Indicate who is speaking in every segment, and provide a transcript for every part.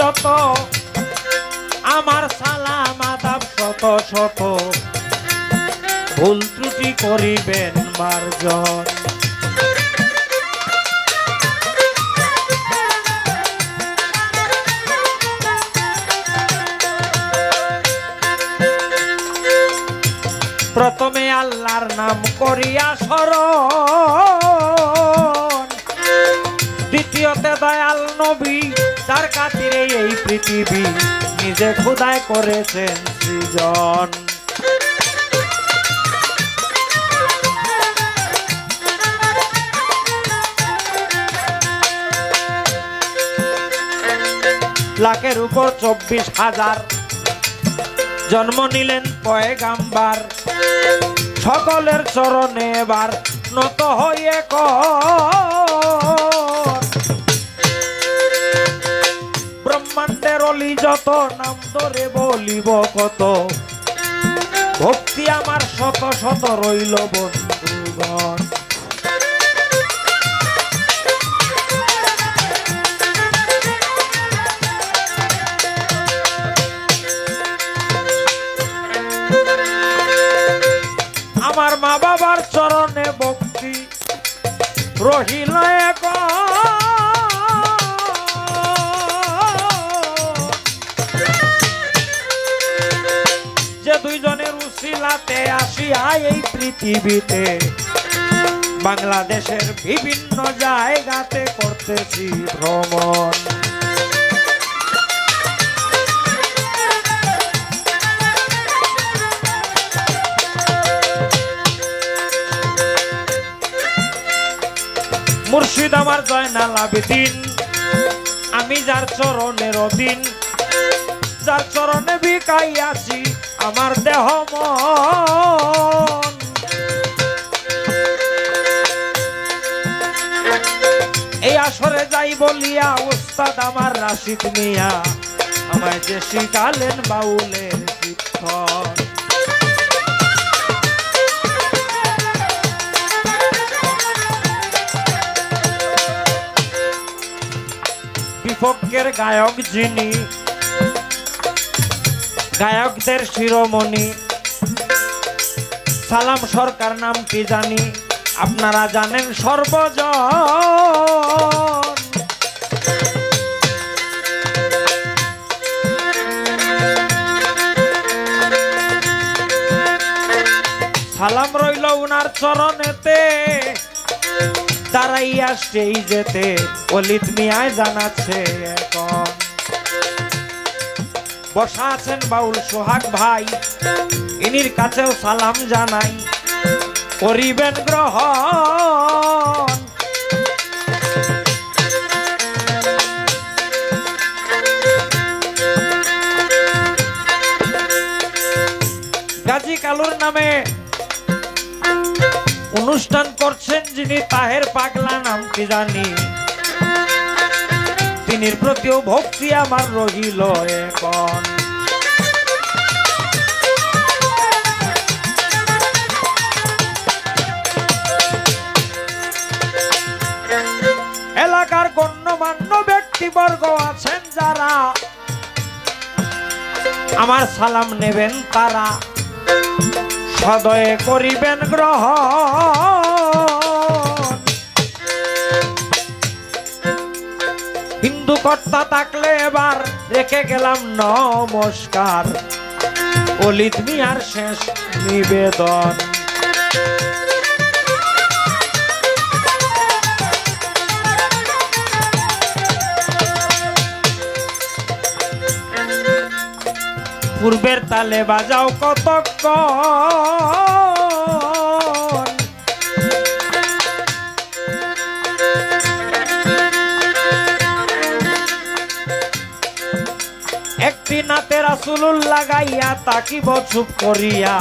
Speaker 1: যত আমার সালাম আদাব শত শত ভুল ত্রুটি করিবেন মার্জন প্রথমে আল্লাহর নাম করিয়া স্মরণ দ্বিতীয়তে দয়াল নবী তার খাতিরে এই পৃথিবী নিজে খোদাই করেছেন সৃজন লাখের উপর 24,000 জন্ম নিলেন পয়গাম্বার সকলের চরণে এবার নত হয়ে ব্রহ্মাণ্ডের অলি যত নাম ধরে বলিব কত ভক্তি আমার শত শত রইল বন্ধুগণ আমার মা বাবার চরণে ভক্তি রহিল এক যে দুইজনের উসিলাতে আসিয়া এই পৃথিবীতে বাংলাদেশের বিভিন্ন জায়গাতে করতেছি ভ্রমণ মুর্শিদ আমার জয়নাল আবেদিন আমি যার চরণের অধীন যার চরণে বিকাইয়াছি আমার দেহ মন এই আসরে যাই বলিয়া উস্তাদ আমার রাশিদ মিয়া আমায় যে শিখালেন বাউলের শিক্ষক বিপক্ষের গায়ক যিনি গায়কদের শিরোমণি সালাম সরকার নামটি জানি আপনারা জানেন সর্বজন সালাম রইল উনার চরণেতে দাঁড়াইয়া স্টেজেতে অলিদ মিয়ায় জানাচ্ছে এখন বসা আছেন বাউল সোহাগ ভাই ইনির কাছেও সালাম জানাই করিবেন গ্রহণ গাজী কালুর নামে অনুষ্ঠান করছেন যিনি তাহের পাগলা নামটি জানি তিনির প্রতিও ভক্তি আমার রহিল এখন এলাকার গণ্যমান্য ব্যক্তিবর্গ আছেন যারা আমার সালাম নেবেন তারা সদয়ে করিবেন গ্রহণ হিন্দু কর্তা থাকলে এবার রেখে গেলাম নমস্কার অলিদ মিয়ার শেষ নিবেদন পূর্বের তালে বাজাও কতক্ষণ একটি নাতে রাসূলুল লাগাইয়া তাকিব চুপ করিয়া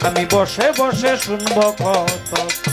Speaker 1: আমি বসে বসে শুনব কতক্ষণ